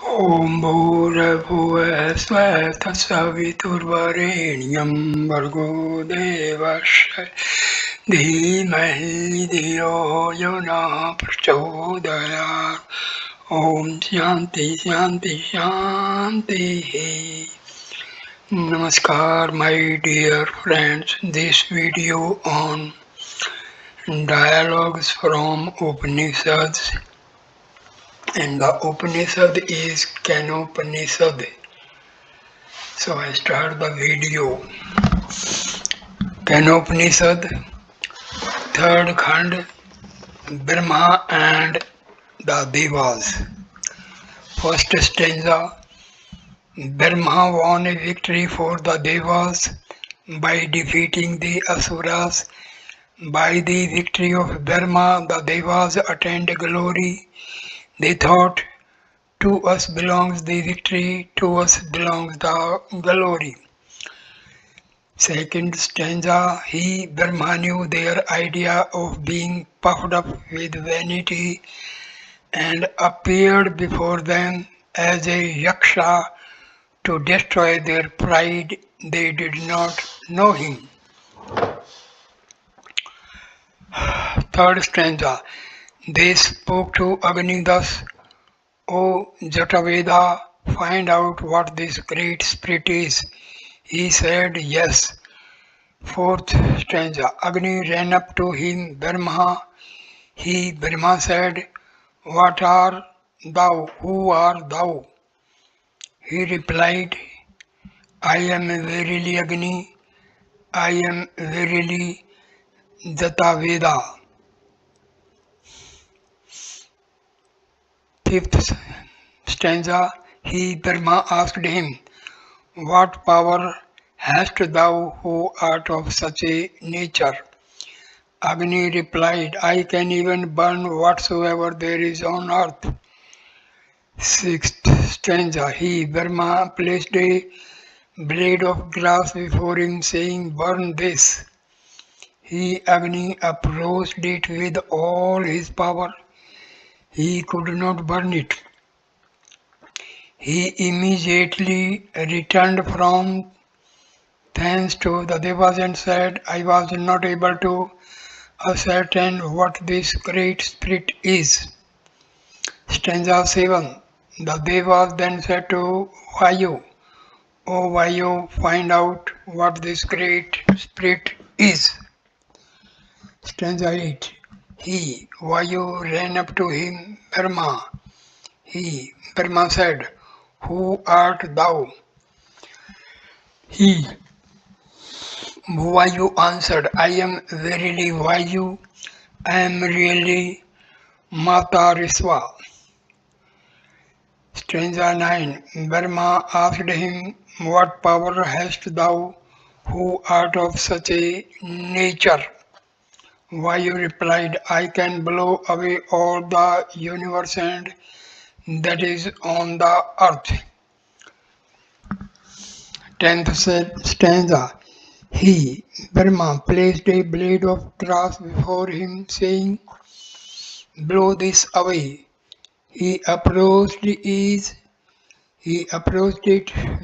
Om Bhurabhuva Svah Tatsaviturvarenyam Bhargo Devasya Dhimahi Dhiyo Yona Prachodayat. Om Shanti Shanti Shanti. Namaskar, my dear friends. This video on dialogues from Upanishads, and the Upanishad is Keno Upanishad. So I start the video. Keno Upanishad, third Khand, Brahma and the Devas. First stanza. Brahma won a victory for the Devas by defeating the Asuras. By the victory of Brahma, the Devas attained glory. They thought, to us belongs the victory, to us belongs the glory. Second stanza, he, Brahma, knew their idea of being puffed up with vanity and appeared before them as a yaksha to destroy their pride. They did not know him. Third stanza, they spoke to Agni thus, O Jataveda, find out what this great spirit is. He said, yes. Fourth stanza, Agni ran up to him, Brahma. He, Brahma, said, what are thou? Who art thou? He replied, I am verily Agni. I am verily Jataveda. Fifth stanza, he, Brahma, asked him, what power hast thou who art of such a nature? Agni replied, I can even burn whatsoever there is on earth. Sixth stanza, he, Brahma, placed a blade of grass before him, saying, burn this. He, Agni, approached it with all his power. He could not burn it. He immediately returned from thence to the Devas and said, I was not able to ascertain what this great spirit is. Stanza 7. The Devas then said to Vayu, O Vayu, find out what this great spirit is. Stanza 8. He, Vayu, ran up to him, Brahma. He, Brahma, said, who art thou? He, Vayu, answered, I am verily Vayu. I am really Mata Risva. Stanza 9. Brahma asked him, what power hast thou who art of such a nature? Vayu replied, I can blow away all the universe and that is on the earth. 10th stanza. He, Brahma, placed a blade of grass before him, saying, blow this away. He approached it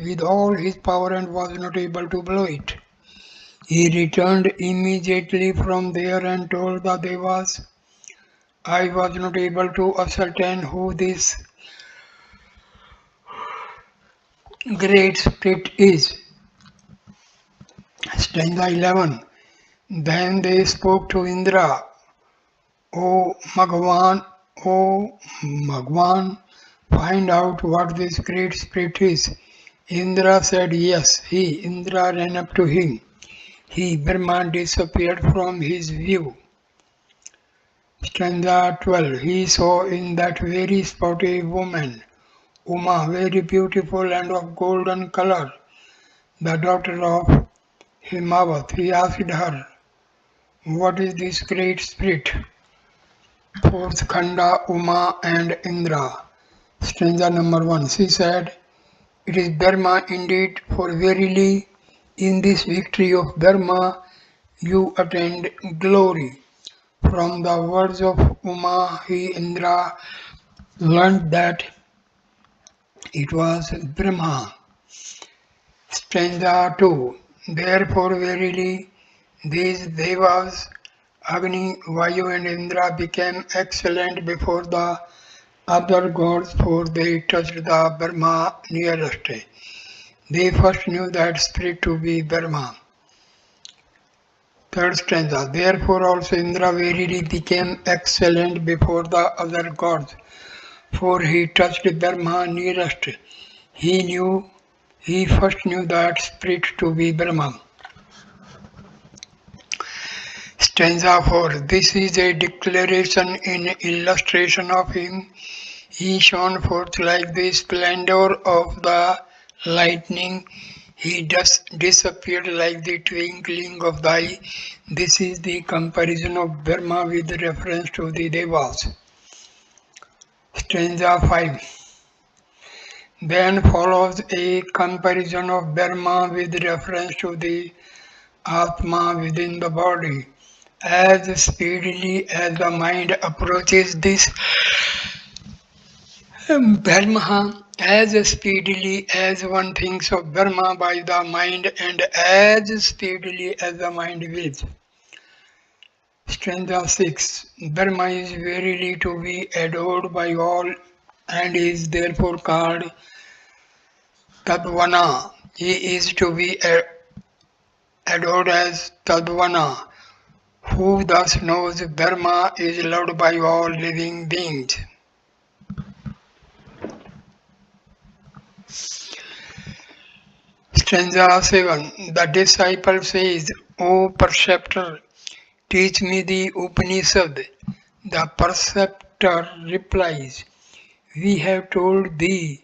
with all his power and was not able to blow it. He returned immediately from there and told the Devas, I was not able to ascertain who this great spirit is. Stanza 11. Then they spoke to Indra, O Bhagwan, find out what this great spirit is. Indra said yes. He, Indra, ran up to him. He, Brahma, disappeared from his view. Stanza 12. He saw in that very spot a woman, Uma, very beautiful and of golden color, the daughter of Himavat. He asked her, what is this great spirit? Fourth Khanda, Uma and Indra. Stanza number 1. She said, it is Brahma indeed, for verily in this victory of Brahma you attained glory. From the words of Uma, he, Indra, learned that it was Brahma. Stanza 2. Therefore verily these devas, Agni, Vayu and Indra became excellent before the other gods, for they touched the Brahma nearest. They first knew that spirit to be Brahma. Third stanza. Therefore also Indra verily became excellent before the other gods, for he touched Brahma nearest. He first knew that spirit to be Brahma. Stanza 4. This is a declaration in illustration of him. He shone forth like the splendor of the lightning. He disappeared like the twinkling of the eye. This is the comparison of Brahma with reference to the Devas. Stanza 5. Then follows a comparison of Brahma with reference to the Atma within the body. As speedily as the mind approaches this Brahma, as speedily as one thinks of Brahma by the mind, and as speedily as the mind wills. Stanza 6. Brahma is verily to be adored by all and is therefore called Tadvana. He is to be adored as Tadvana, who thus knows Brahma is loved by all living beings. Stanza 7. The disciple says, O preceptor, teach me the Upanishad. The preceptor replies, We have told thee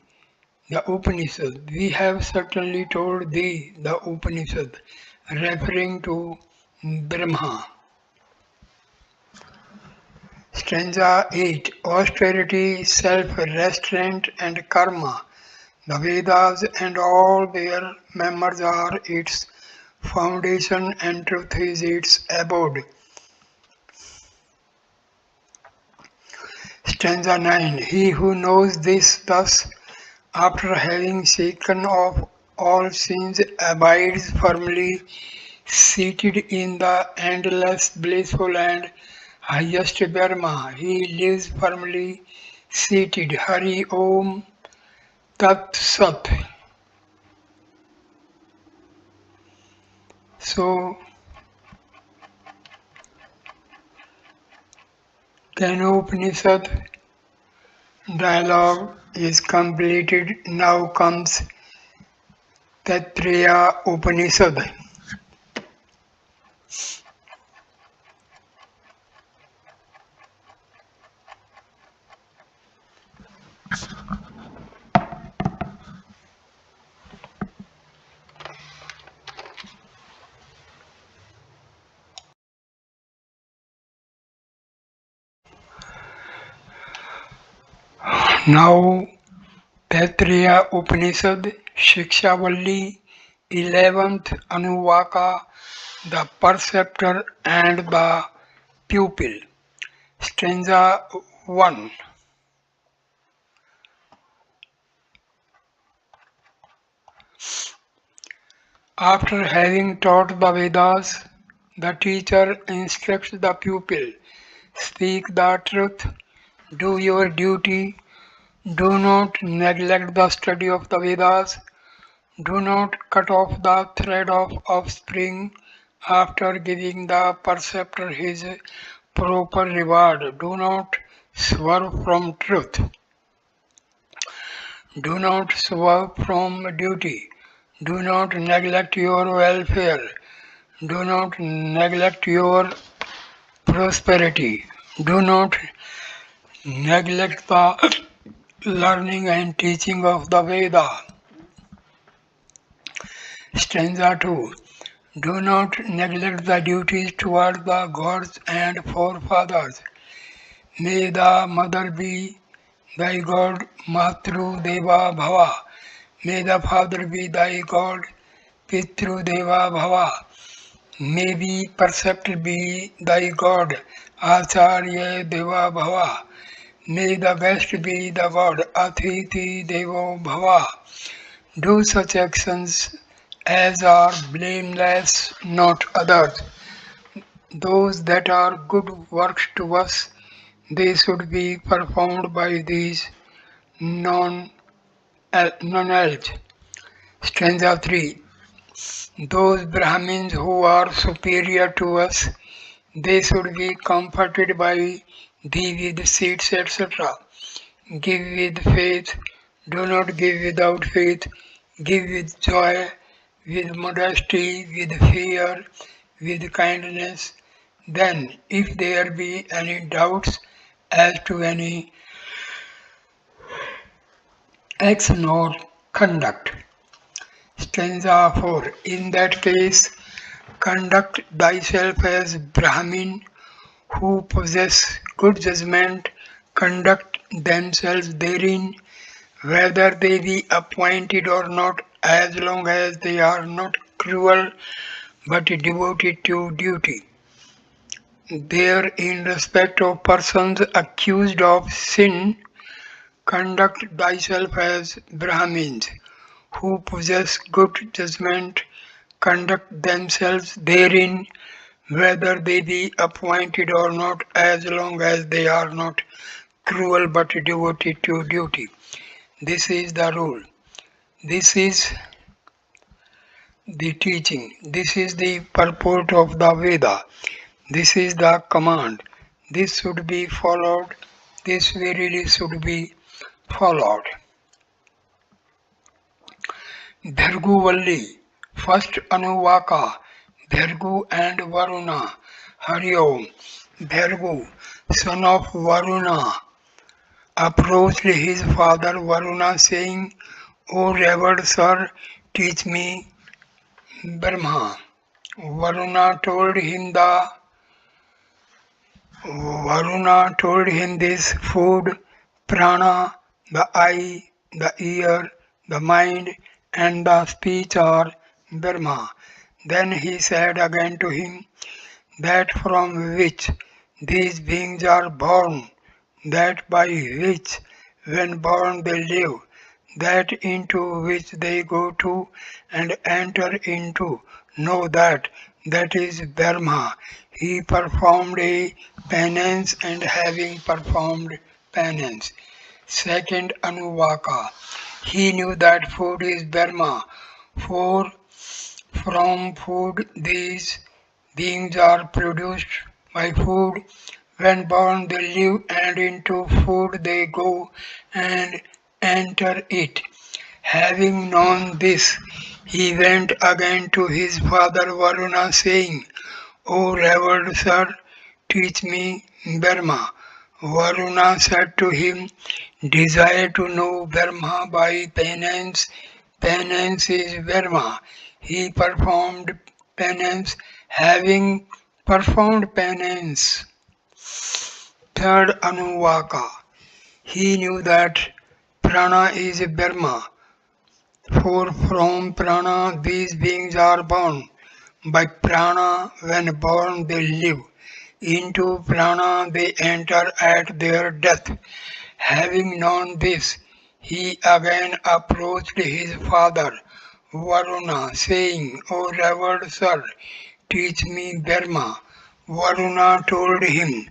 the Upanishad. We have certainly told thee the Upanishad, referring to Brahma. Stanza 8. Austerity, self-restraint and karma. The Vedas and all their members are its foundation and truth is its abode. Stanza 9. He who knows this thus, after having shaken off all sins, abides firmly seated in the endless blissful and highest Brahma. He lives firmly seated. Hari Om Tat Sat. So, Keno Upanishad dialogue is completed. Now comes Tattirya Upanishad. Now, Tattirya Upanishad, Shikshavalli, 11th Anuvaka, the preceptor and the pupil. Stanza 1. After having taught the Vedas, the teacher instructs the pupil, speak the truth, do your duty, do not neglect the study of the Vedas, do not cut off the thread of offspring after giving the preceptor his proper reward, do not swerve from truth, do not swerve from duty, do not neglect your welfare, do not neglect your prosperity, do not neglect the learning and teaching of the Veda. Stanza 2. Do not neglect the duties toward the gods and forefathers. May the mother be thy god, Matru Deva Bhava. May the father be thy god, Pitru Deva Bhava. May the preceptor be thy god, Acharya Deva Bhava. May the best be the God, Atiti Devo Bhava. Do such actions as are blameless, not others. Those that are good works to us, they should be performed by these non else. Stanza 3. Those Brahmins who are superior to us, they should be comforted by thee with seeds, etc. Give with faith, do not give without faith. Give with joy, with modesty, with fear, with kindness. Then, if there be any doubts as to any action or conduct. Stanza 4. In that case, conduct thyself as Brahmin who possess good judgment, conduct themselves therein, whether they be appointed or not, as long as they are not cruel but devoted to duty. There, in respect of persons accused of sin, conduct thyself as Brahmins who possess good judgment, conduct themselves therein, whether they be appointed or not, as long as they are not cruel but devoted to duty. This is the rule. This is the teaching. This is the purport of the Veda. This is the command. This should be followed. This verily should be followed. Bharguvalli, first Anuvaka, Bhargu and Varuna, Hari Om. Bhargu, son of Varuna, approached his father Varuna saying, O revered sir, teach me Brahma. Varuna told him this food, prana, the eye, the ear, the mind, and the speech are Brahma. Then he said again to him, that from which these beings are born, that by which when born they live, that into which they go to and enter into, know that is Brahma. He performed a penance, and having performed penance. Second Anuvaka. He knew that food is Brahma, for from food these beings are produced. By food, when born they live, and into food they go and enter it. Having known this, he went again to his father Varuna, saying, O revered sir, teach me Brahma. Varuna said to him, desire to know Brahma by penance. Penance is Brahma. He performed penance, having performed penance. Third Anuvaka. He knew that prana is Brahma, for from prana these beings are born. By prana, when born, they live. Into prana they enter at their death. Having known this, he again approached his father, Varuna, saying, O revered sir, teach me Brahma. Varuna told him,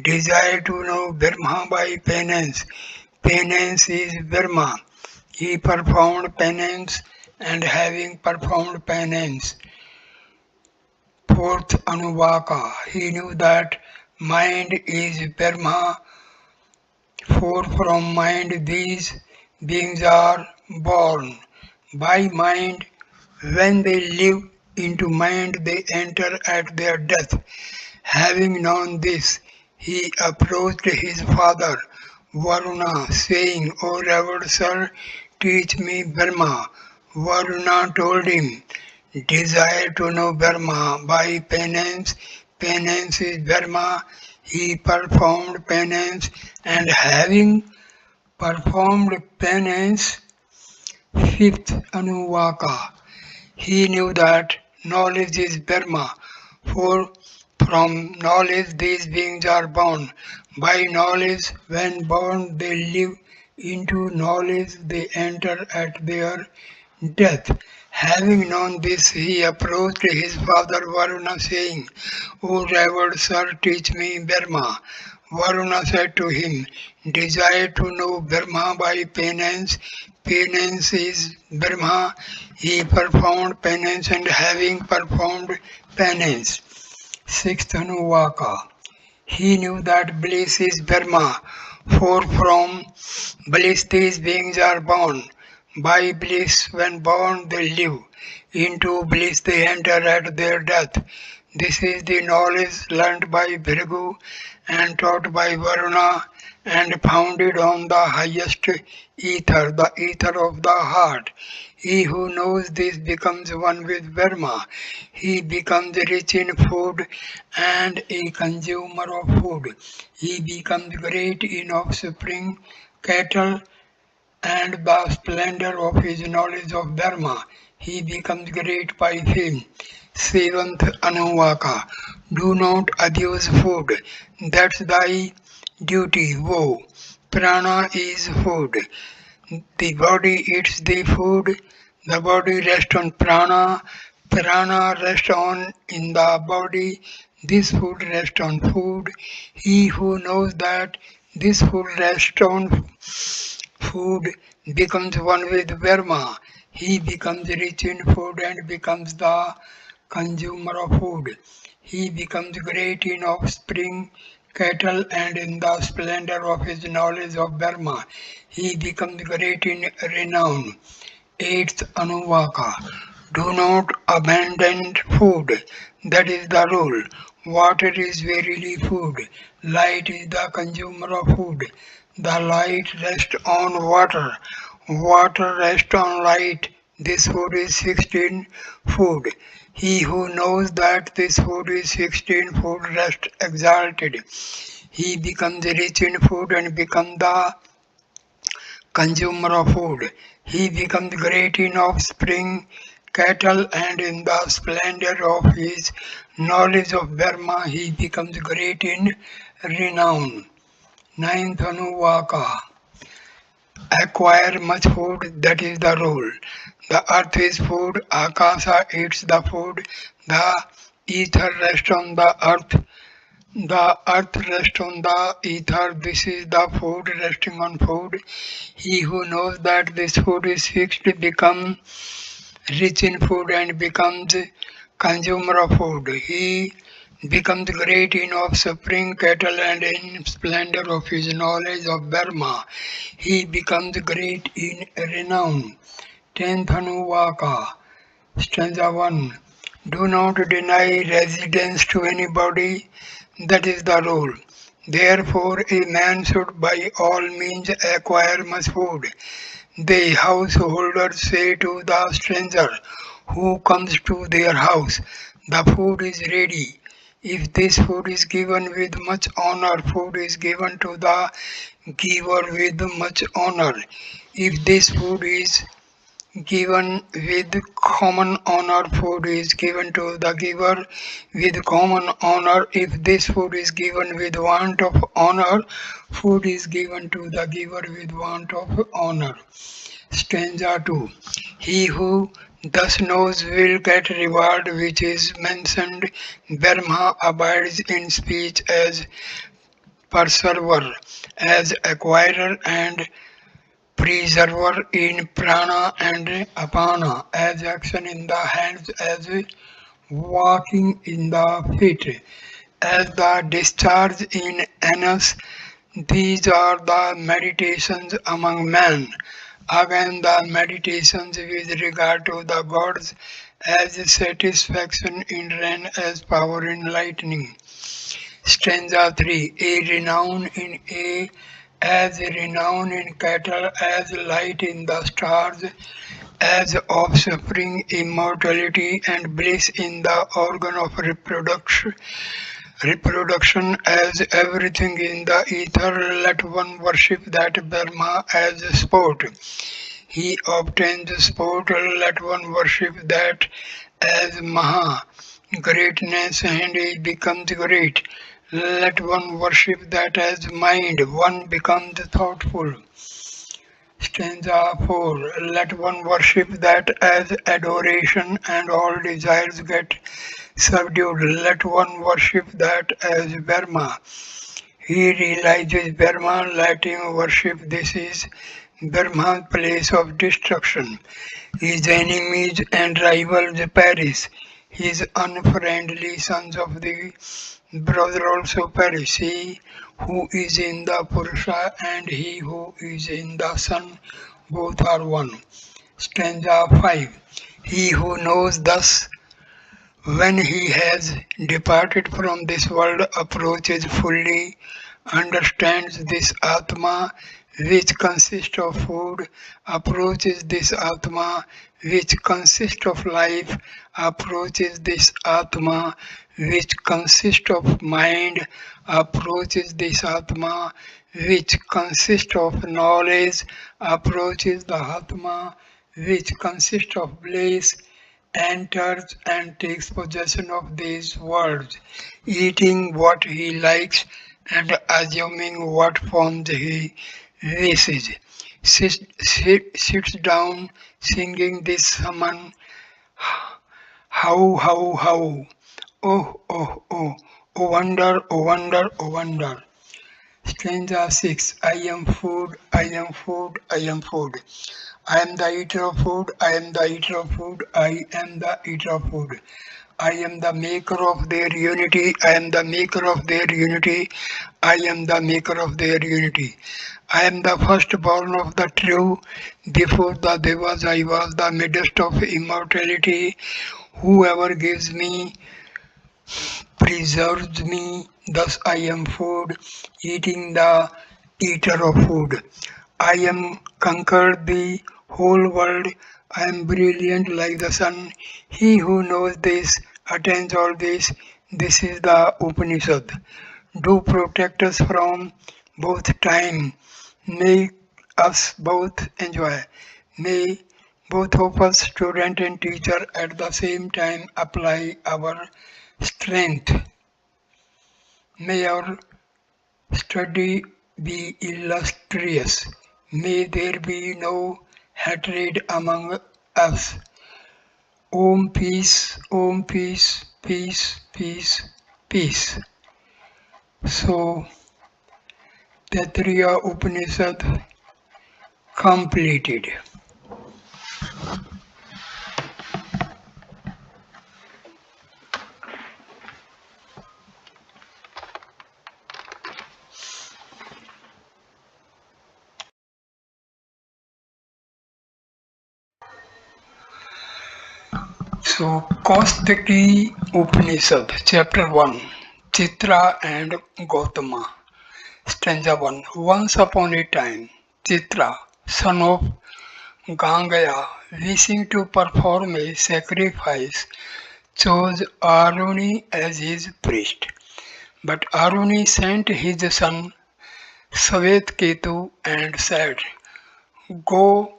desire to know Brahma by penance. Penance is Brahma. He performed penance, and having performed penance, fourth Anuvaka, he knew that mind is Brahma, for from mind these beings are born. By mind, when they live, into mind they enter at their death. Having known this, he approached his father Varuna, saying, O revered sir, teach me Brahma. Varuna told him, desire to know Brahma by penance. Penance is Brahma. He performed penance, and having performed penance, fifth Anuvaka, he knew that knowledge is Brahma, for from knowledge these beings are born. By knowledge, when born, they live. Into knowledge, they enter at their death. Having known this, he approached his father Varuna, saying, O revered sir, teach me Brahma. Varuna said to him, desire to know Brahma by penance. Penance is Brahma. He performed penance, and having performed penance. Sixth Anuvaka. He knew that bliss is Brahma, for from bliss these beings are born. By bliss, when born, they live. Into bliss they enter at their death. This is the knowledge learnt by Bhrigu and taught by Varuna and founded on the highest ether, the ether of the heart. He who knows this becomes one with Brahma. He becomes rich in food and a consumer of food. He becomes great in offspring, cattle, and the splendor of his knowledge of Dharma. He becomes great by fame. Seventh Anuvaka. Do not abuse food. That's thy duty. Woe. Prana is food. The body eats the food. The body rests on prana. Prana rests on in the body. This food rests on food. He who knows that this food rests on food becomes one with Brahma. He becomes rich in food and becomes the consumer of food. He becomes great in offspring, cattle, and in the splendor of his knowledge of Brahma. He becomes great in renown. Eighth Anuvaka. Do not abandon food. That is the rule. Water is verily food. Light is the consumer of food. The light rests on water. Water rests on light. This food is 16 food. He who knows that this food is 16 food rests exalted. He becomes rich in food and becomes the consumer of food. He becomes great in offspring, cattle, and in the splendor of his knowledge of Brahma, he becomes great in renown. Ninth Anuvaka. Acquire much food, that is the rule. The earth is food, Akasa eats the food, the ether rests on the earth, the earth rests on the ether, this is the food resting on food. He who knows that this food is fixed becomes rich in food and becomes consumer of food. He becomes great in offspring, cattle, and in splendor of his knowledge of Brahma. He becomes great in renown. Tenth Anuvaka, stanza 1. Do not deny residence to anybody, that is the rule. Therefore, a man should by all means acquire much food. The householders say to the stranger who comes to their house, the food is ready. If this food is given with much honor, food is given to the giver with much honor. If this food is given with common honor, food is given to the giver with common honor. If this food is given with want of honor, food is given to the giver with want of honor. Stanza 2. He who thus knows will get reward which is mentioned. Brahma abides in speech as preserver, as acquirer and preserver in prana and apana, as action in the hands, as walking in the feet, as the discharge in anus. These are the meditations among men. Again, the meditations with regard to the gods, as satisfaction in rain, as power in lightning. Stanza 3. As renown in cattle, as light in the stars, as offspring, immortality, and bliss in the organ of reproduction, as everything in the ether, let one worship that Brahma as sport. He obtains sport, let one worship that as Maha, greatness, and he becomes great. Let one worship that as mind, one becomes thoughtful. Stanza 4. Let one worship that as adoration and all desires get subdued. Let one worship that as Brahma. He realizes Brahma, let him worship. This is Brahma's place of destruction. His enemies and rivals perish. His unfriendly sons of the brother also perish. He who is in the Purusha and he who is in the Son, both are one. Stanza 5. He who knows thus, when he has departed from this world, approaches fully, understands this Atma which consists of food, approaches this Atma which consists of life, approaches this Atma which consists of mind, approaches this Atma which consists of knowledge, approaches the Atma which consists of bliss, enters and takes possession of these worlds, eating what he likes and assuming what forms he wishes. Sits down singing this summon, how, oh wonder, oh wonder, oh wonder. Stanza 6. I am food, I am food, I am food. I am the eater of food, I am the eater of food, I am the eater of food. I am the maker of their unity, I am the maker of their unity, I am the maker of their unity. I am the firstborn of the true, before the Devas I was the midst of immortality. Whoever gives me preserves me, thus I am food, eating the eater of food. I am conquered the whole world, I am brilliant like the sun. He who knows this attains all this. This is the Upanishad. Do protect us from both time. Make us both enjoy. May both of us, student and teacher, at the same time apply our strength. May our study be illustrious. May there be no hatred among us. Om peace, peace, peace, peace. So, Tattirya Upanishad completed. So, Kausthik Upanishad, Chapter 1, Chitra and Gautama. Stanza 1. Once upon a time, Chitra, son of Gangaya, wishing to perform a sacrifice, chose Aruni as his priest. But Aruni sent his son Savetketu and said, Go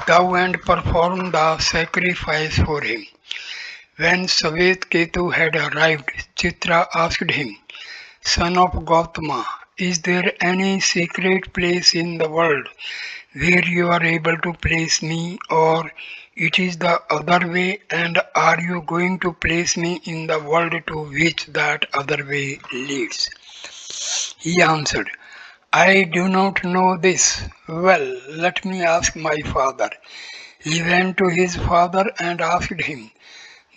thou and perform the sacrifice for him. When Savetketu had arrived, Chitra asked him, Son of Gautama, is there any secret place in the world where you are able to place me, or it is the other way, and are you going to place me in the world to which that other way leads? He answered, I do not know this. Well, let me ask my father. He went to his father and asked him,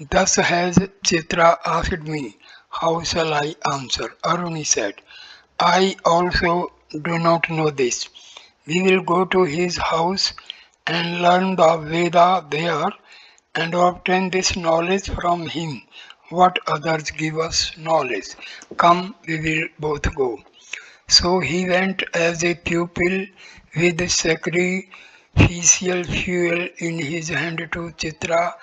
Thus has Chitra asked me, how shall I answer? Aruni said, I also do not know this. We will go to his house and learn the Veda there and obtain this knowledge from him. What others give us knowledge. Come, we will both go. So he went as a pupil with sacrificial fuel in his hand to Chitra,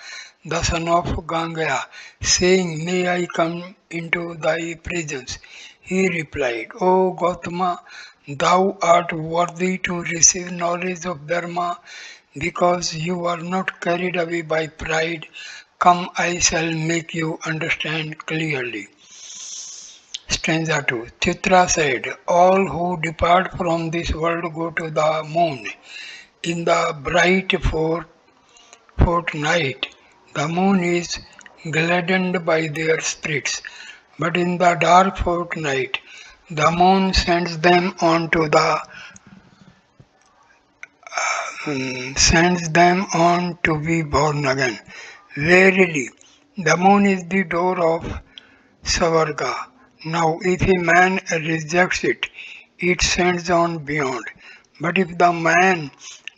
the son of Gangaya, saying, May I come into thy presence? He replied, O Gautama, thou art worthy to receive knowledge of Dharma because you are not carried away by pride. Come, I shall make you understand clearly. Stanza 2. Chitra said, all who depart from this world go to the moon. In the bright fortnight, the moon is gladdened by their spirits, but in the dark fortnight, the moon sends them on to be born again. Verily, the moon is the door of Savarga. Now, if a man rejects it, it sends on beyond. But if the man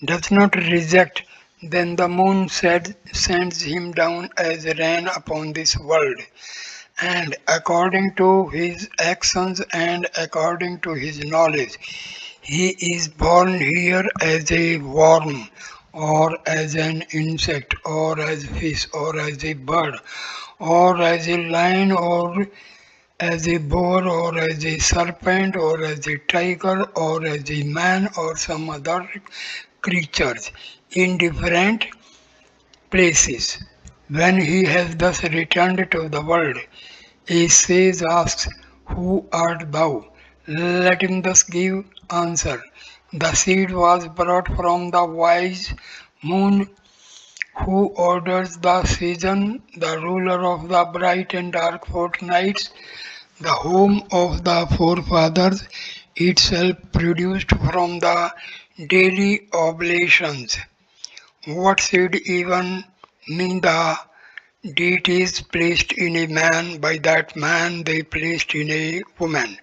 does not reject, then the moon sends him down as rain upon this world. And according to his actions and according to his knowledge, he is born here as a worm, or as an insect, or as a fish, or as a bird, or as a lion, or as a boar, or as a serpent, or as a tiger, or as a man, or some other creatures in different places. When he has thus returned to the world, a sage asks, who art thou? Let him thus give answer. The seed was brought from the wise moon who orders the season, the ruler of the bright and dark fortnights, the home of the forefathers, itself produced from the daily oblations. What should even mean the deities placed in a man, by that man they placed in a woman.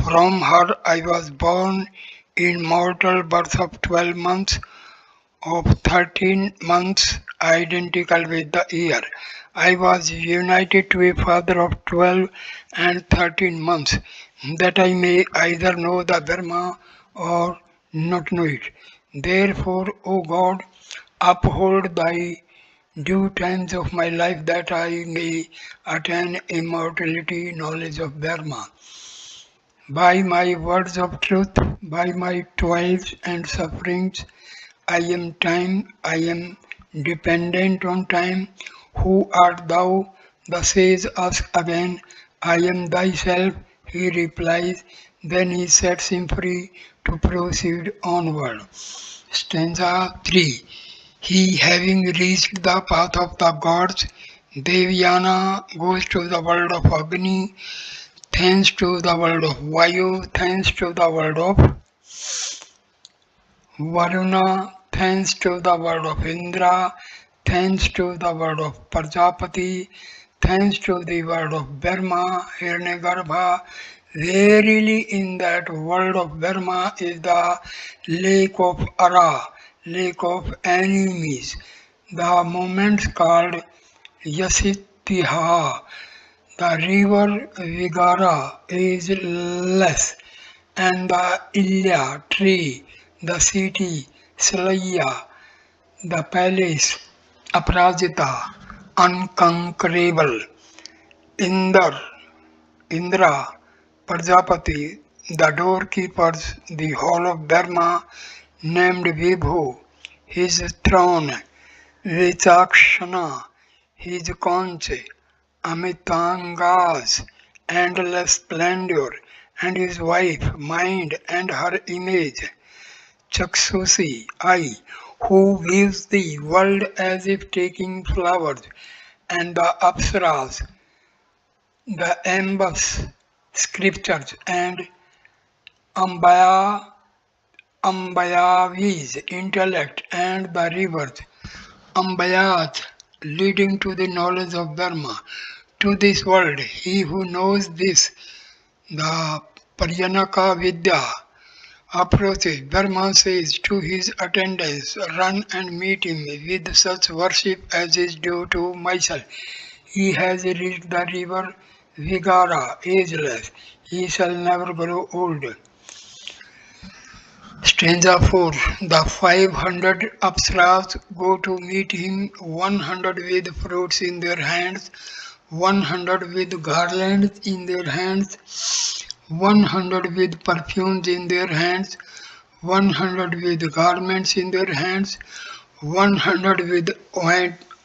From her I was born in mortal birth of 12 months, of 13 months identical with the year. I was united to a father of 12 and 13 months, that I may either know the Dharma or not know it. Therefore, O God, uphold thy due times of my life, that I may attain immortality, knowledge of Dharma. By my words of truth, by my toils and sufferings, I am time, I am dependent on time. Who art thou? The sage asks again. I am thyself, he replies. Then he sets him free to proceed onward. Stanza 3. He, having reached the path of the gods, Devyana goes to the world of Agni, thence to the world of Vayu, thence to the world of Varuna, thence to the world of Indra, thence to the world of Prajapati, thence to the world of Brahma, Hiranyagarbha. Verily in that world of Brahma is the lake of Ara, lake of enemies. The moments called Yasitiha, the river Vigara is less, and the Ilya tree, the city Salaya, the palace Aparajita, unconquerable, Indra, Indra, Prajapati, the doorkeepers, the hall of Dharma, named Vibhu, his throne, Vichakshana, his conch, Amitanga's endless splendor, and his wife, mind, and her image, Chaksusi, eye, who views the world as if taking flowers, and the Apsaras, the ambus, scriptures, and Ambaya, Ambayavi's intellect, and the rivers, Ambayat, leading to the knowledge of Dharma. To this world, he who knows this, the Paryanaka Vidya, approaches. Brahma says to his attendants, run and meet him with such worship as is due to myself. He has reached the river Vigara, ageless. He shall never grow old. Stanza 4. The 500 Apsaras go to meet him, 100 with fruits in their hands, 100 with garlands in their hands, 100 with perfumes in their hands, 100 with garments in their hands, 100 with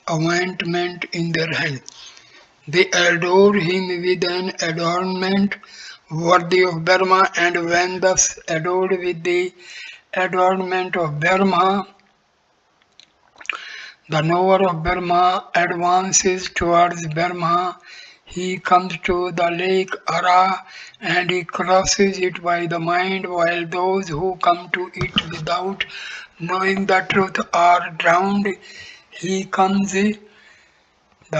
ointment in their hands. They adore him with an adornment worthy of Brahma, and when thus adored with the adornment of Brahma, the knower of Brahma advances towards Brahma. He comes to the lake Ara and he crosses it by the mind, while those who come to it without knowing the truth are drowned. He comes, the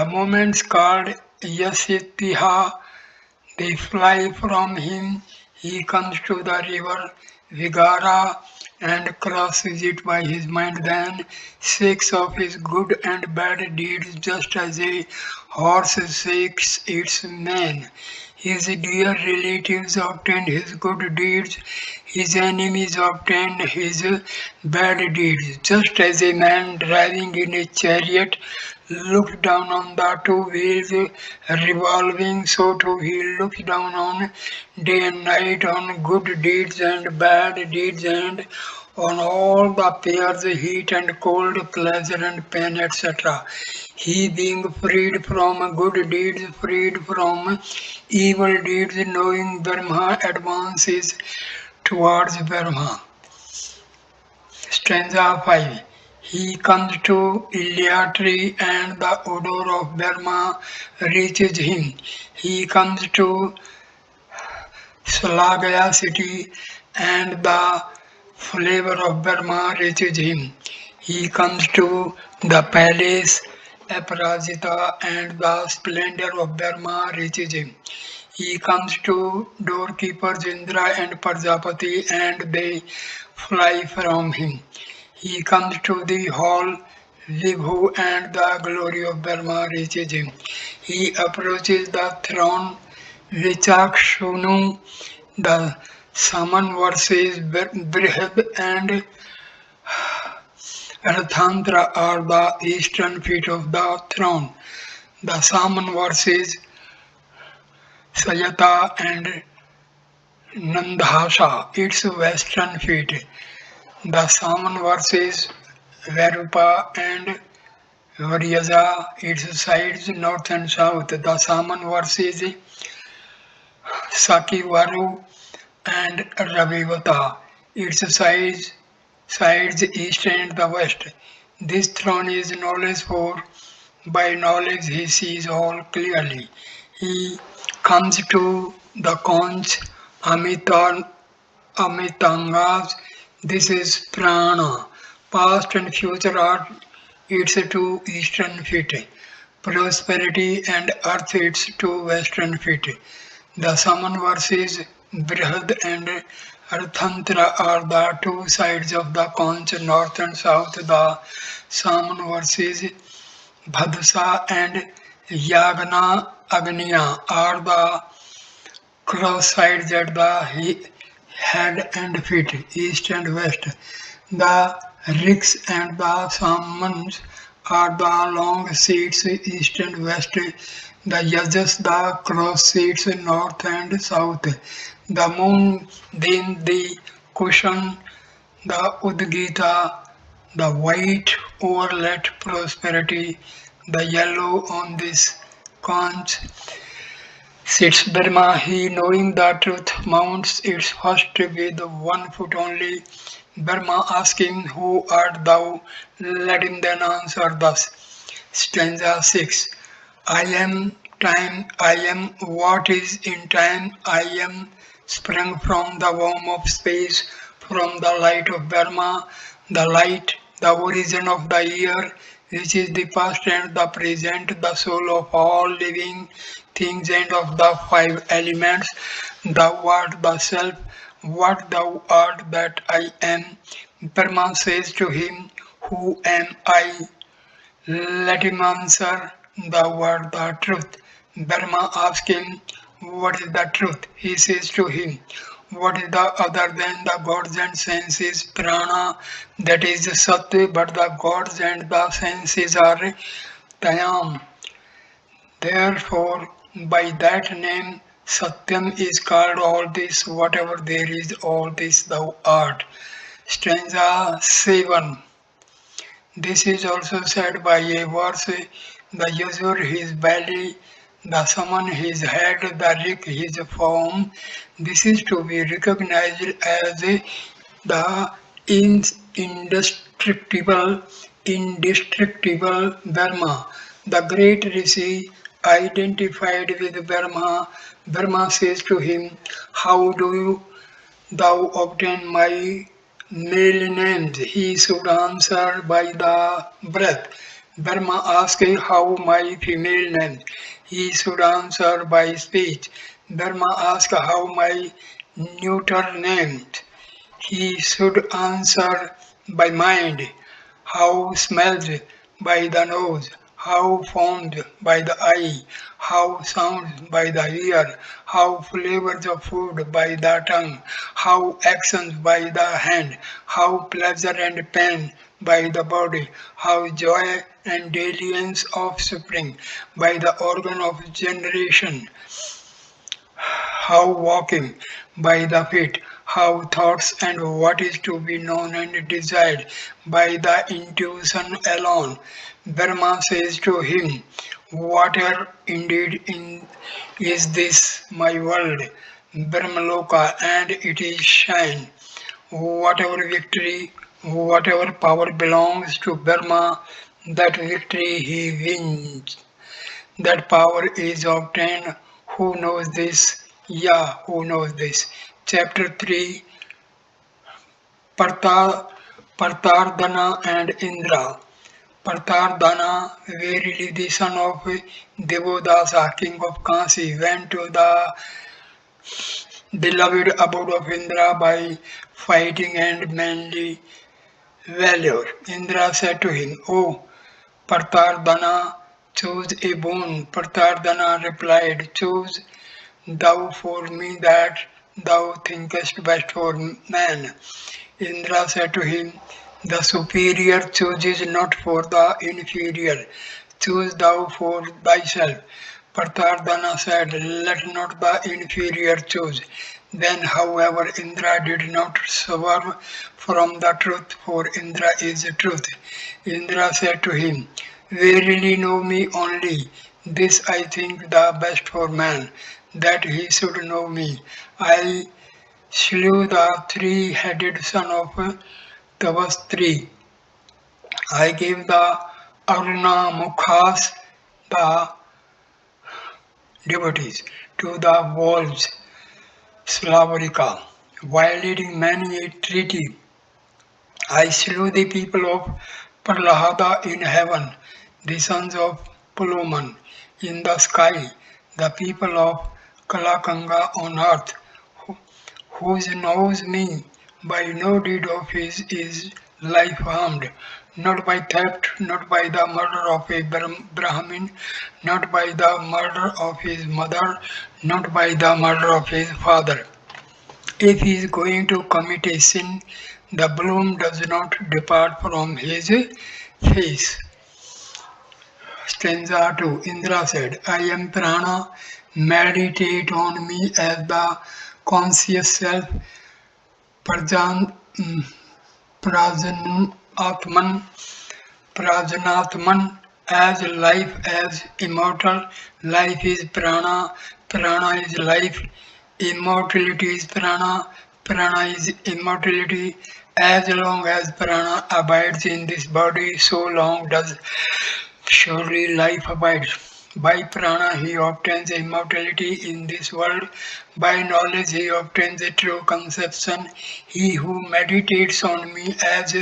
moments called Yasitiha, they fly from him. He comes to the river Vigara and crosses it by his mind, then shakes off his good and bad deeds just as a horse shakes its mane. His dear relatives obtain his good deeds, his enemies obtain his bad deeds. Just as a man driving in a chariot looks down on the two wheels revolving, so too he looks down on day and night on good deeds and bad deeds and on all the pairs, heat and cold, pleasure and pain, etc. He being freed from good deeds, freed from evil deeds, knowing Brahma advances towards Brahma. Stanza 5. He comes to Ilya tree and the odor of Brahma reaches him. He comes to Salagaya city and the flavor of Brahma reaches him. He comes to the palace Aparajita and the splendor of Brahma reaches him. He comes to doorkeepers Indra and Prajapati and they fly from him. He comes to the hall Vibhu and the glory of Brahma reaches him. He approaches the throne Vichakshunu, the Saman verses Brihad and Rathantra are the eastern feet of the throne. The Saman verses Sayata and Nandhasa, its western feet. The Saman verses Varupa and Varyaja, its sides north and south. The Saman verses Sakivaru and Ravivata, its sides east and the west. This throne is knowledge, for by knowledge he sees all clearly. He comes to the conch Amitangas. This is prana. Past and future are its two eastern feet. Prosperity and earth its two western feet. The Saman verses Brihad and Arthantra are the two sides of the conch, north and south. The Saman verses Bhadsa and Yagna Agniya are the cross sides at the head and feet, east and west. The Riks and the Samans are the long seats, east and west. The Yajas, the cross seats, north and south. The moon, then the cushion, the Udgita, the white overlet prosperity, the yellow on this conch. Sits Brahma, he knowing the truth mounts its first with 1 foot only. Brahma asking, who art thou? Let him then answer thus. Stanza 6. I am time, I am what is in time, I am sprung from the womb of space, from the light of Brahma, the light, the origin of the year, which is the past and the present, the soul of all living things and of the five elements. Thou art the self, what thou art that I am. Brahma says to him, who am I? Let him answer, thou art the truth. Brahma asks him, what is the truth? He says to him, what is the other than the gods and senses? Prana, that is Satya, but the gods and the senses are Tayam. Therefore, by that name, Satyam is called all this, whatever there is, all this thou art. Stanza 7. This is also said by a verse, the Yajur his belly, the summon his head, the rik his form. This is to be recognized as the indestructible, indestructible Brahma. The great Rishi identified with Brahma. Brahma says to him, how do you thou obtain my male names? He should answer by the breath. Brahma asked how my female names. He should answer by speech. Brahma asked how my neuter names. He should answer by mind. How smells by the nose, how formed by the eye, how sounds by the ear, how flavors of food by the tongue, how actions by the hand, how pleasure and pain by the body, how joy and dalliance of spring by the organ of generation, how walking by the feet, how thoughts and what is to be known and desired by the intuition alone. Brahma says to him, water indeed is this my world, Brahmaloka, and it is shine. Whatever victory, whatever power belongs to Brahma, that victory he wins. That power is obtained. Who knows this? Yeah, who knows this? Chapter 3, Partha, Partardhana and Indra. Partardhana, verily the son of Devodasa, king of Kasi, went to the beloved abode of Indra by fighting and manly valor. Indra said to him, O Partardhana, choose a boon. Partardhana replied, choose thou for me that thou thinkest best for man. Indra said to him, the superior chooses not for the inferior. Choose thou for thyself. Partardhana said, let not the inferior choose. Then, however, Indra did not swerve from the truth, for Indra is truth. Indra said to him, verily know me only. This I think the best for man, that he should know me. I slew the three-headed son of Tavastri. I gave the Aruna Mukhas, the devotees, to the wolves, Slavarika, violating many a treaty. I slew the people of Prahlada in heaven, the sons of Pulaman in the sky, the people of Kalakanga on earth, who knows me by no deed of his is life harmed, not by theft, not by the murder of a Brahmin, not by the murder of his mother, not by the murder of his father. If he is going to commit a sin, the bloom does not depart from his face. Stanza 2. Indra said, I am prana, meditate on me as the conscious self, prajan, prajanatman, prajanatman, as life, as immortal. Life is prana, prana is life, immortality is prana, prana is immortality. As long as prana abides in this body, so long does surely life abides. By prana he obtains immortality in this world. By knowledge he obtains a true conception. He who meditates on me as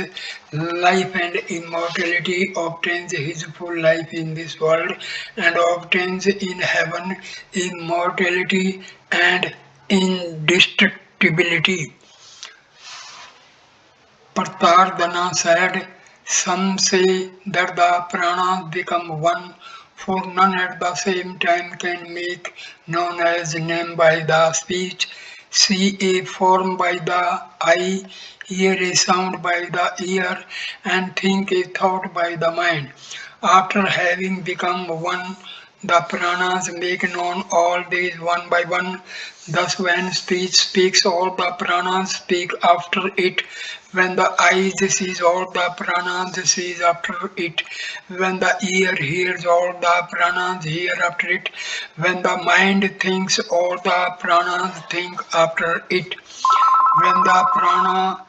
life and immortality obtains his full life in this world and obtains in heaven immortality and indestructibility. Partardhana said, some say that the pranas become one, for none at the same time can make known as name by the speech, see a form by the eye, hear a sound by the ear, and think a thought by the mind. After having become one, The pranas make known all these one by one. Thus, when speech speaks, all the pranas speak after it. When the eyes sees, all the pranas sees after it. When the ear hears, all the pranas hear after it. When the mind thinks, all the pranas think after it. When the prana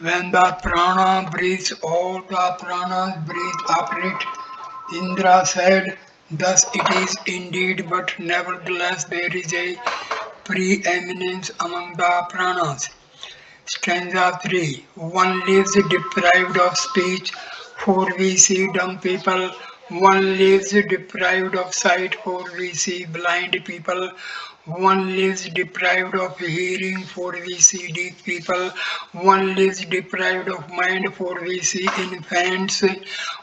when the prana breathes, all the pranas breathe after it. Indra said, thus it is indeed, but nevertheless there is a preeminence among the pranas. Stanza 3. One lives deprived of speech, for we see dumb people. One lives deprived of sight, for we see blind people. One lives deprived of hearing, for we see deaf people. One lives deprived of mind, for we see infants.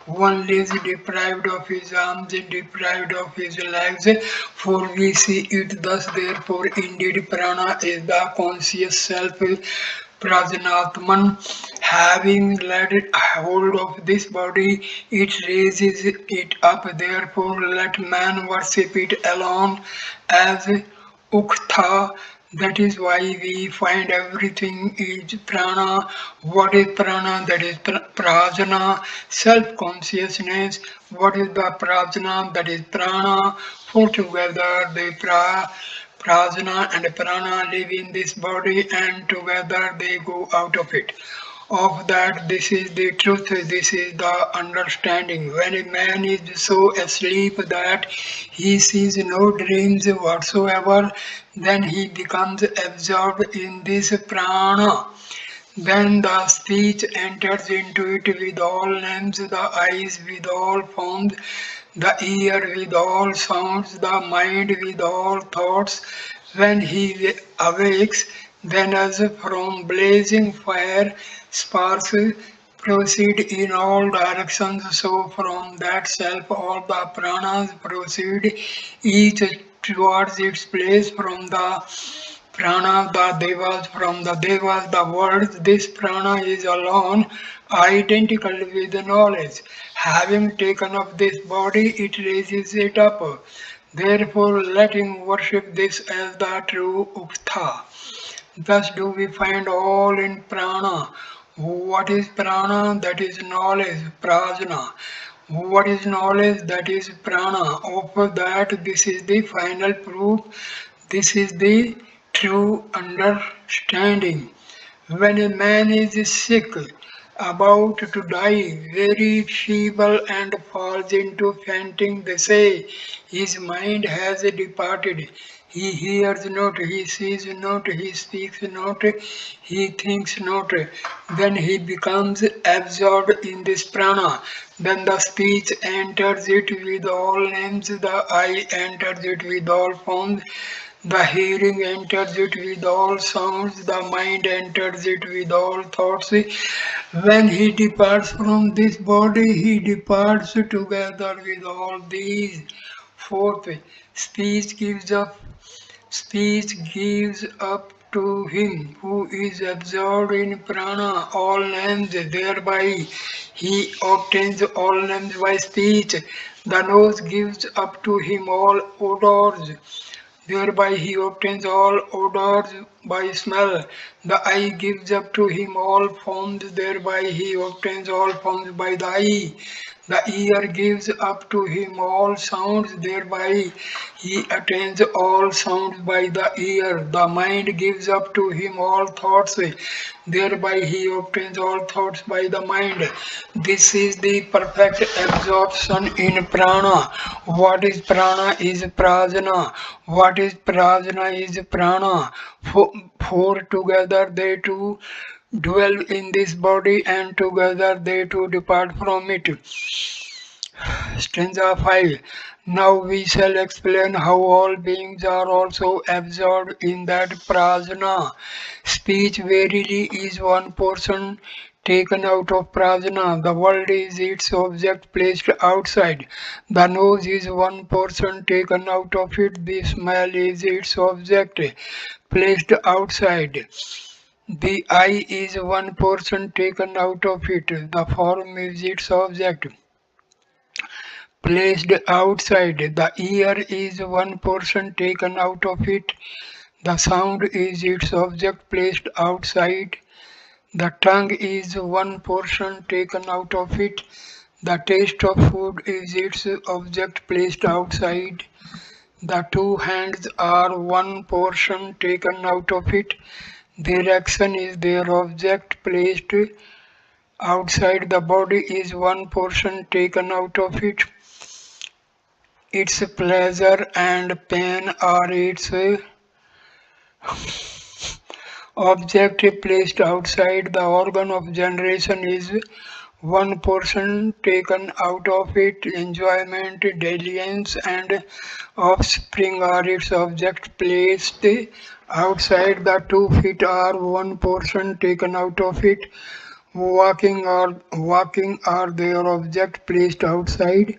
One lives deprived of his arms, deprived of his legs, for we see it thus. Therefore, indeed, prana is the conscious self. Prajnatman, having laid hold of this body, it raises it up. Therefore, let man worship it alone as Uktha. That is why we find everything is prana. What is prana? That is prajna, self-consciousness. What is the prajna? That is prana. For together they prajna and prana live in this body and together they go out of it. Of that, this is the truth, this is the understanding. When a man is so asleep that he sees no dreams whatsoever, then he becomes absorbed in this prana. Then the speech enters into it with all names, the eyes with all forms, the ear with all sounds, the mind with all thoughts. When he awakes, then as from blazing fire, sparks proceed in all directions, so from that self all the pranas proceed, each towards its place. From the prana, the devas, from the devas, the words. This prana is alone identical with the knowledge. Having taken up this body, it raises it up. Therefore, let him worship this as the true Uktha. Thus do we find all in prana. What is prana? That is knowledge, prajna. What is knowledge? That is prana. Of that, this is the final proof. This is the true understanding. When a man is sick, about to die, very feeble and falls into fainting, they say his mind has departed. He hears not, he sees not, he speaks not, he thinks not. Then he becomes absorbed in this prana. Then the speech enters it with all names, the eye enters it with all forms, the hearing enters it with all sounds, the mind enters it with all thoughts. When he departs from this body, he departs together with all these. Fourth, speech gives up. Speech gives up to him who is absorbed in prana all names, thereby he obtains all names by speech. The nose gives up to him all odors, thereby he obtains all odors by smell. The eye gives up to him all forms, thereby he obtains all forms by the eye. The ear gives up to him all sounds, thereby he attains all sounds by the ear. The mind gives up to him all thoughts, thereby he obtains all thoughts by the mind. This is the perfect absorption in prana. What is prana is prajna. What is prajna is prana. For together they two dwell in this body and together they too depart from it. Stanza 5. Now we shall explain how all beings are also absorbed in that prajna. Speech verily is one portion taken out of prajna. The world is its object placed outside. The nose is one portion taken out of it. The smell is its object placed outside. The eye is one portion taken out of it. The form is its object placed outside. The ear is one portion taken out of it. The sound is its object placed outside. The tongue is one portion taken out of it. The taste of food is its object placed outside. The two hands are one portion taken out of it. Their action is their object placed outside. The body is one portion taken out of it. Its pleasure and pain are its object placed outside. The organ of generation is one portion taken out of it. Enjoyment, dalliance, and offspring are its object placed outside. The 2 feet are one portion taken out of it. Walking are their object placed outside.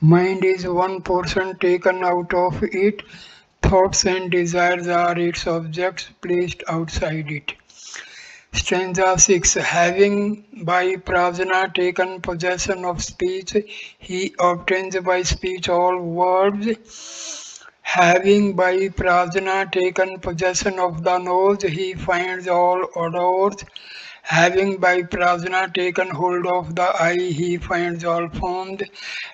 Mind is one portion taken out of it. Thoughts and desires are its objects placed outside it. Stanza 6. Having by prajna taken possession of speech, he obtains by speech all words. Having by prajna taken possession of the nose, he finds all odors. Having by prajna taken hold of the eye, he finds all forms.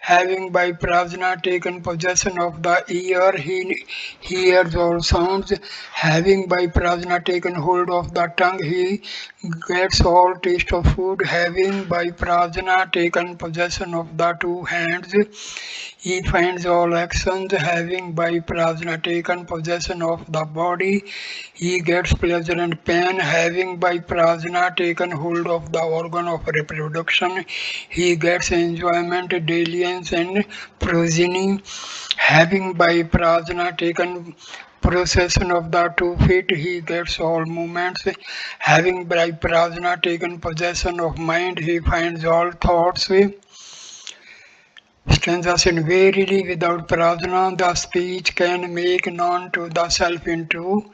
Having by prajna taken possession of the ear, he hears all sounds. Having by prajna taken hold of the tongue, he gets all taste of food. Having by prajna taken possession of the two hands, he finds all actions. Having by prajna taken possession of the body, he gets pleasure and pain. Having by prajna taken hold of the organ of reproduction, he gets enjoyment, dalliance, and progeny. Having by prajna taken possession of the 2 feet, he gets all movements. Having by prajna taken possession of mind, he finds all thoughts. Stanza said, verily without prajna the speech can make known to the self into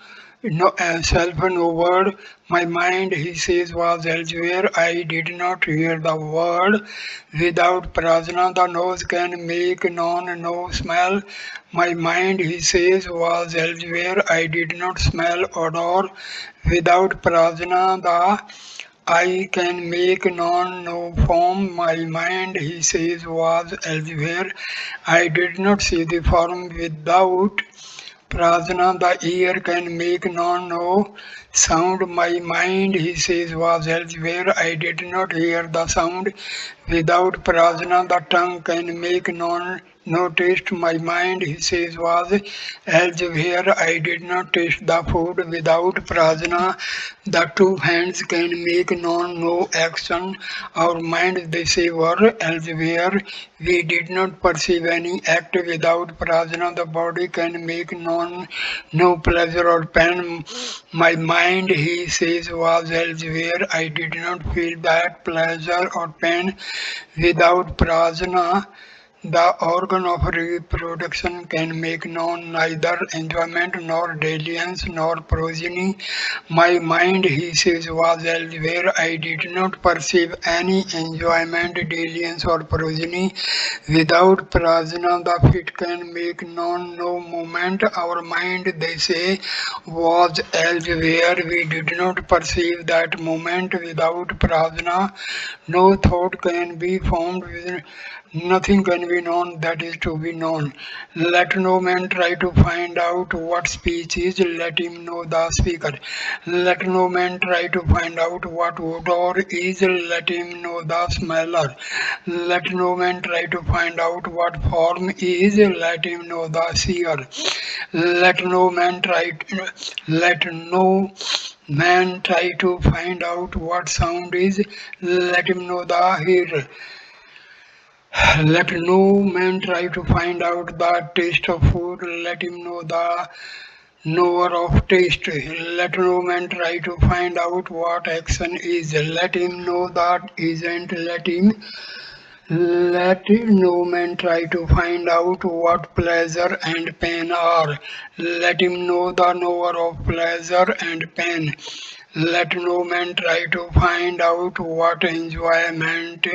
self no word. My mind, he says, was elsewhere. I did not hear the word. Without prajna the nose can make known no smell. My mind, he says, was elsewhere. I did not smell odor. Without prajna the I can make known no form. My mind, he says, was elsewhere. I did not see the form. Without prajna, the ear can make known no sound. My mind, he says, was elsewhere. I did not hear the sound. Without prajna, the tongue can make known no taste. My mind, he says, was elsewhere. I did not taste the food. Without prajna, the two hands can make known no action. Our minds, they say, were elsewhere. We did not perceive any act. Without prajna, the body can make known no pleasure or pain. My mind, he says, was elsewhere. I did not feel that pleasure or pain. Without prajna, the organ of reproduction can make known neither enjoyment nor dalliance nor progeny. My mind, he says, was elsewhere. I did not perceive any enjoyment, dalliance or progeny. Without prajna, the feet can make known no movement. Our mind, they say, was elsewhere. We did not perceive that movement. Without prajna, no thought can be formed. Nothing can be known that is to be known. Let no man try to find out what speech is, let him know the speaker. Let no man try to find out what odor is, let him know the smeller. Let no man try to find out what form is, let him know the seer. Let no man try to find out what sound is, let him know the hearer. Let no man try to find out the taste of food, let him know the knower of taste. Let no man try to find out what action is, let him know that isn't. Let no man try to find out what pleasure and pain are. Let him know the knower of pleasure and pain. Let no man try to find out what enjoyment,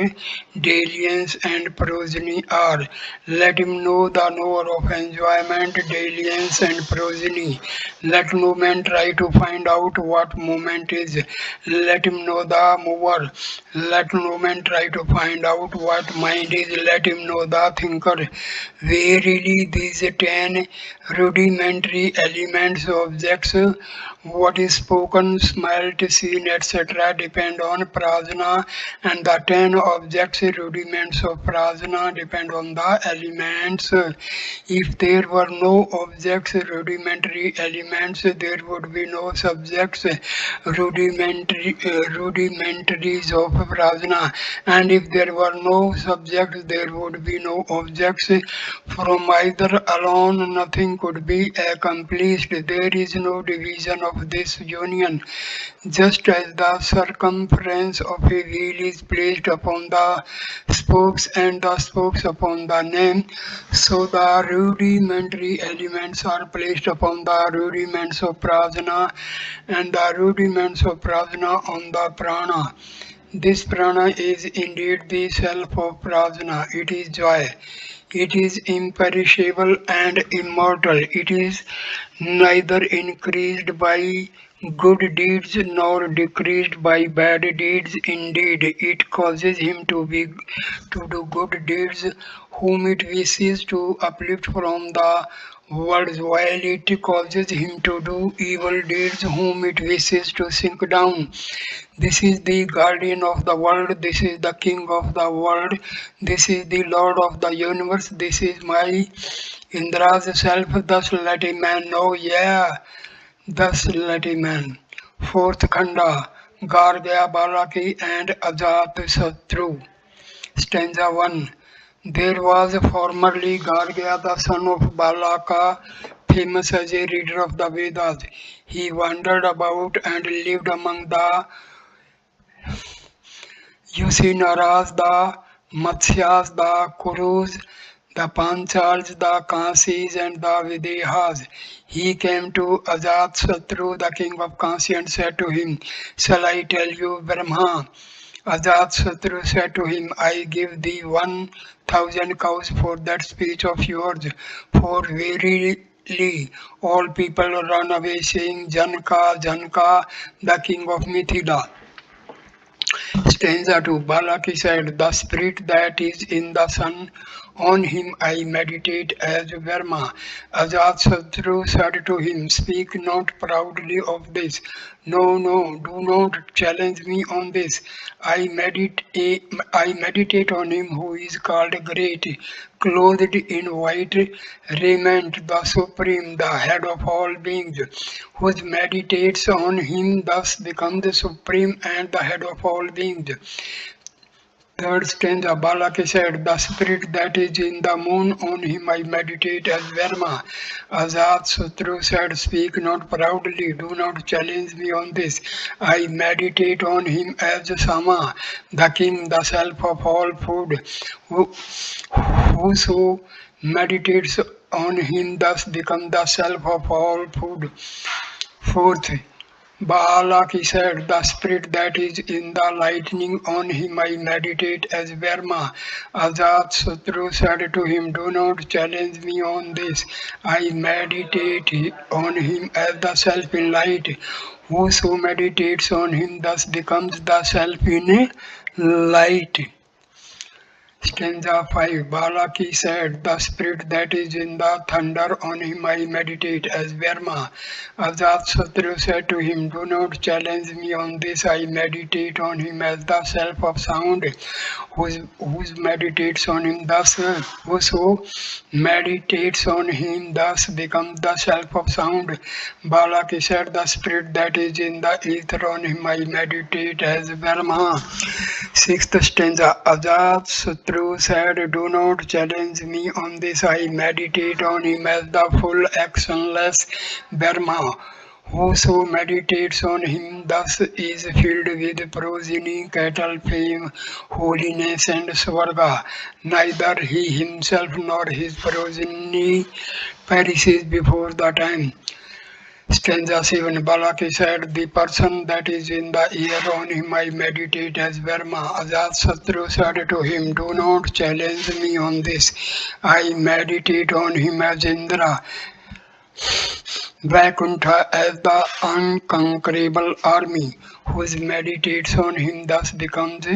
dalliance, and progeny are. Let him know the knower of enjoyment, dalliance, and progeny. Let no man try to find out what movement is. Let him know the mover. Let no man try to find out what mind is. Let him know the thinker. Verily, these 10 rudimentary elements, objects, what is spoken, smelt, seen, etc., depend on prajna, and the 10 objects, rudiments of prajna, depend on the elements. If there were no objects, rudimentary elements, there would be no subjects, rudimentaries of prajna, and if there were no subjects, there would be no objects. From either alone, nothing could be accomplished. There is no division of this union. Just as the circumference of a wheel is placed upon the spokes and the spokes upon the name, so the rudimentary elements are placed upon the rudiments of prajna and the rudiments of prajna on the prana. This prana is indeed the self of prajna. It is joy. It is imperishable and immortal. It is neither increased by good deeds nor decreased by bad deeds. Indeed, it causes him to do good deeds whom it wishes to uplift from the world, while it causes him to do evil deeds whom it wishes to sink down. This is the guardian of the world, this is the king of the world, this is the lord of the universe, this is my Indra's self, thus let a man know, yeah, thus let a man. Fourth Khanda, Gargya Balaki and Ajat Satru. Stanza 1. There was formerly Gargya, the son of Balaka, famous as a reader of the Vedas. He wandered about and lived among the Yusinaras, the Matsyas, the Kurus, the Panchals, the Kansis, and the Videhas. He came to Ajatsatru, the king of Kansi, and said to him, shall I tell you, Brahma? Ajatsatru said to him, I give thee 1,000 cows for that speech of yours, for verily all people run away saying, Janka, Janka, the king of Mithila. Stanza 2. Balaki said, the spirit that is in the sun, on him I meditate as Verma. Ajatsatru said to him, speak not proudly of this. No, no, do not challenge me on this. I meditate on him who is called great, clothed in white raiment, the supreme, the head of all beings, who meditates on him thus becomes the supreme and the head of all beings. Third stanza, Balaki said, the spirit that is in the moon, on him I meditate as Verma. Ajatsatru said, speak not proudly, do not challenge me on this. I meditate on him as Sama, the king, the self of all food. Whoso meditates on him thus becomes the self of all food. Fourth, Balaki said, the spirit that is in the lightning, on him I meditate as Verma. Ajatsatru said to him, do not challenge me on this. I meditate on him as the self in light. Whoso meditates on him thus becomes the self in light. Stanza 5. Balaki said, the spirit that is in the thunder, on him I meditate as Verma. Ajatsatru said to him, do not challenge me on this. I meditate on him as the self of sound, whose meditates on him thus, whoso meditates on him thus becomes the self of sound. Balaki said, the spirit that is in the ether, on him I meditate as Verma. Sixth stanza, Ajatsatru said, do not challenge me on this. I meditate on him as the full actionless Brahma. Whoso meditates on him thus is filled with progeny, cattle, fame, holiness, and swarga. Neither he himself nor his progeny perishes before the time. Stanza 7. Balaki said, the person that is in the air, on him I meditate as Verma. Ajat Satru said to him, do not challenge me on this. I meditate on him as Indra. Vaikuntha as the unconquerable army, who meditates on him thus becomes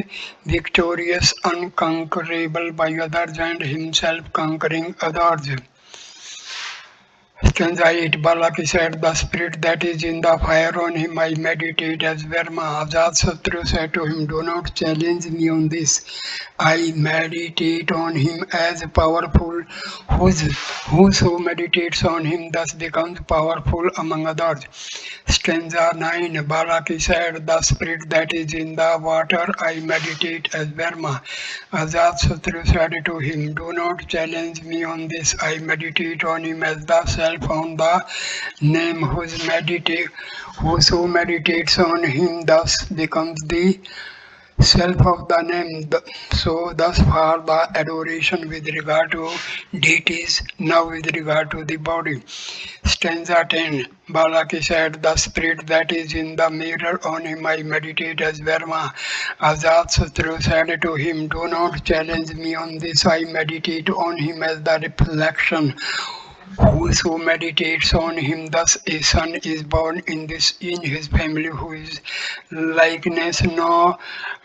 victorious, unconquerable by others and himself conquering others. Stanza 8. Balaki said, the spirit that is in the fire, on him I meditate as Verma. Ajatsatru said to him, do not challenge me on this. I meditate on him as powerful. Whoso meditates on him thus becomes powerful among others. Stanza 9. Balaki said, the spirit that is in the water, I meditate as Verma. Ajatsatru said to him, do not challenge me on this. I meditate on him as the self on the name, whoso meditates on him thus becomes the self of the name. So thus far the adoration with regard to deities, now with regard to the body. Stanza 10. Balaki said, the spirit that is in the mirror, on him I meditate as Verma. Ajatsatru said to him, do not challenge me on this. I meditate on him as the reflection. Whoso meditates on him, thus a son is born in his family who is likeness, no,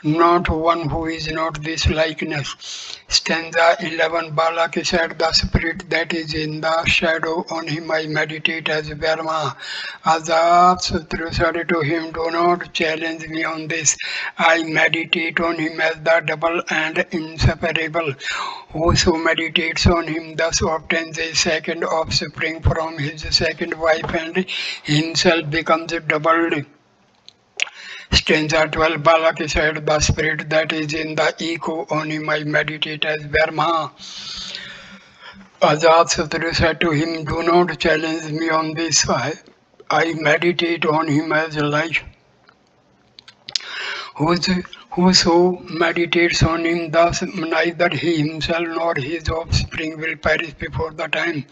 not one who is not this likeness. Stanza 11. Balaki said, the spirit that is in the shadow, on him I meditate as Verma. Ajatsatru said to him, do not challenge me on this. I meditate on him as the double and inseparable. Whoso meditates on him thus obtains a second offspring from his second wife, and himself becomes doubled. Stanza 12. Balaki said, the spirit that is in the echo, on him I meditate as Verma. Ajatsatru said to him, do not challenge me on this. I meditate on him as life. Whoso meditates on him thus, neither he himself nor his offspring will perish before the time.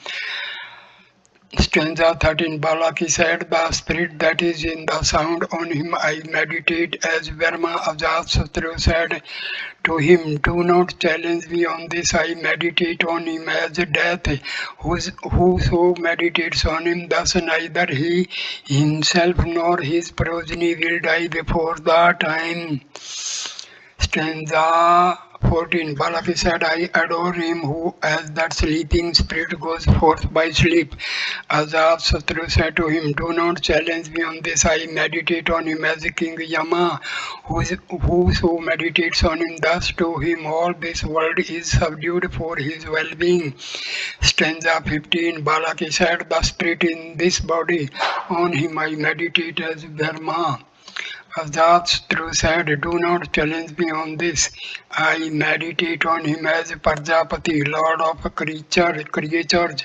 Stanza 13. Balaki said, the spirit that is in the sound, on him I meditate as Verma. Ajatsatru said to him, do not challenge me on this. I meditate on him as death. Whoso meditates on him thus, neither he himself nor his progeny will die before the time. Stanza 14. Balaki said, I adore him who as that sleeping spirit goes forth by sleep. Ajatsatru said to him, do not challenge me on this. I meditate on him as King Yama. Whoso meditates on him thus, to him all this world is subdued for his well-being. Stanza 15. Balaki said, the spirit in this body, on him I meditate as Dharma. Ajatsatru said, do not challenge me on this. I meditate on him as Prajapati, Lord of creatures.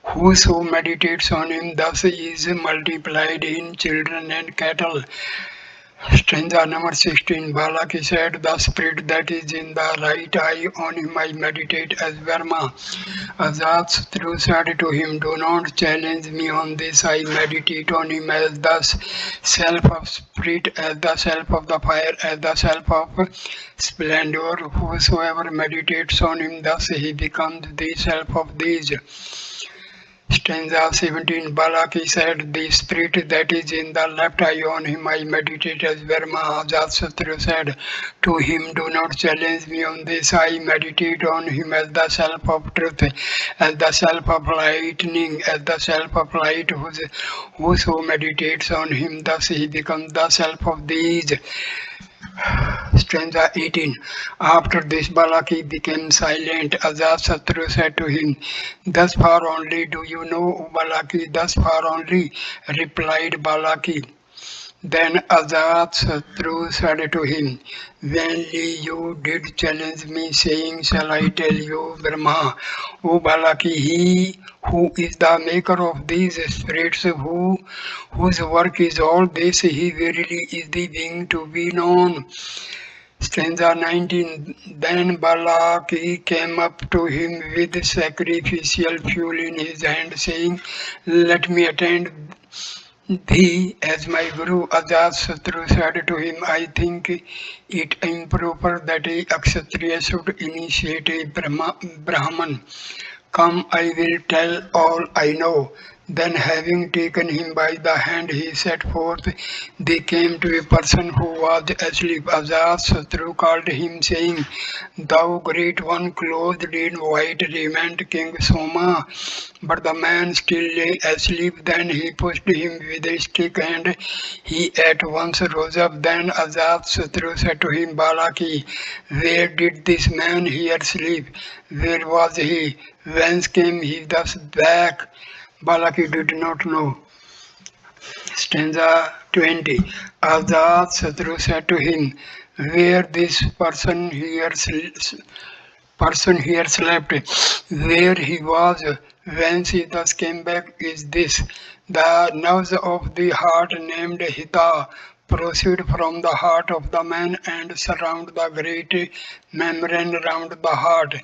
Whoso meditates on him thus is multiplied in children and cattle. Stanza number 16. Balaki said, the spirit that is in the right eye, on him I meditate as Verma. Ajatsatru said to him, do not challenge me on this. I meditate on him as the self of spirit, as the self of the fire, as the self of splendor. Whosoever meditates on him thus, he becomes the self of these. Stanza 17. Balaki said, the spirit that is in the left eye, on him I meditate as Verma. Ajatsatru said to him, do not challenge me on this. I meditate on him as the self of truth, as the self of lightning, as the self of light. Whoso meditates on him thus, he becomes the self of these. Stanza 18. After this Balaki became silent. Ajatsatru said to him, thus far only do you know, O Balaki, thus far only, replied Balaki. Then Ajatsatru said to him, vainly you did challenge me, saying, shall I tell you, Brahma? O Balaki, he who is the maker of these spirits, whose work is all this, he verily is the being to be known. Stanza 19. Then Balaki came up to him with sacrificial fuel in his hand, saying, "Let me attend thee as my Guru." Ajatasattu said to him, "I think it improper that a Kshatriya should initiate a Brahman. Come, I will tell all I know." Then, having taken him by the hand, he set forth. They came to a person who was asleep. Ajatasattu called him, saying, "Thou great one, clothed in white raiment, King Soma." But the man still lay asleep. Then he pushed him with a stick, and he at once rose up. Then Ajatasattu said to him, "Balaki, where did this man here sleep? Where was he? Whence came he thus back?" Balaki did not know. Stanza 20. Ajatasattu said to him, "Where this person here slept, where he was, whence he thus came back is this: the nerves of the heart named Hita proceed from the heart of the man and surround the great membrane round the heart.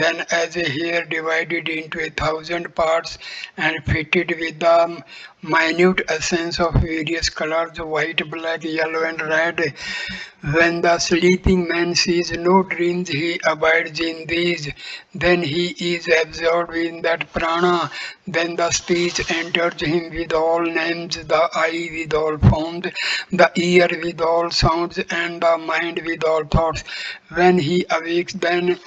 Then, as a hair divided into 1,000 parts and fitted with the minute essence of various colors, white, black, yellow, and red, when the sleeping man sees no dreams, he abides in these. Then he is absorbed in that prana. Then the speech enters him with all names, the eye with all forms, the ear with all sounds, and the mind with all thoughts. When he awakes, then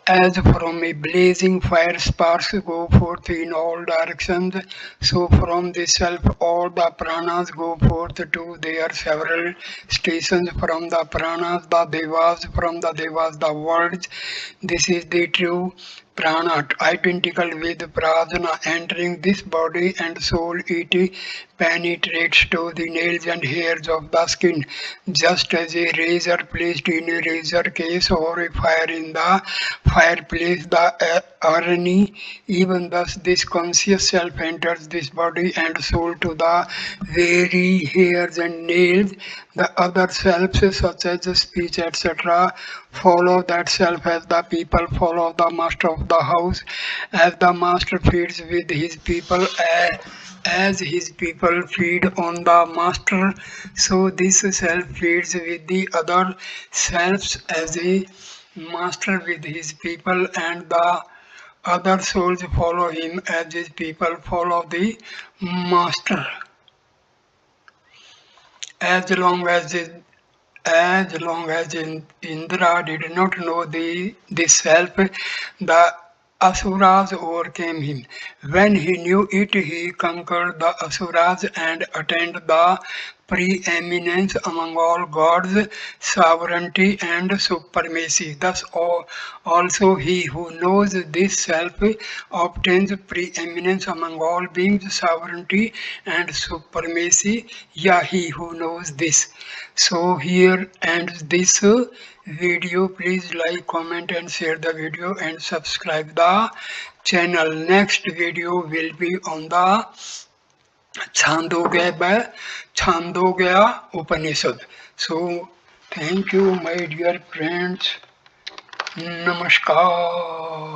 as from a blazing fire sparks go forth in all directions, so from the self all the pranas go forth to their several stations. From the pranas the devas, from the devas the worlds. This is the true prana, identical with prajna. Entering this body and soul, it penetrates to the nails and hairs of the skin, just as a razor placed in a razor case or a fire in the fireplace the irony. Even thus, this conscious self enters this body and soul to the very hairs and nails. The other selves, such as speech, etc., follow that self as the people follow the master of the house. As the master feeds with his people, as his people feed on the master, so this self feeds with the other selves as a master with his people, and the other souls follow him as his people follow the master. As long as Indra did not know this self, the Asuras overcame him. When he knew it, he conquered the Asuras and attained the preeminence among all gods, sovereignty and supremacy. Thus also he who knows this self obtains preeminence among all beings, sovereignty and supremacy. Yeah, he who knows this. So here ends this video. Please like, comment and share the video and subscribe the channel. Next video will be on the Chandogya Upanishad. So thank you my dear friends. Namaskar.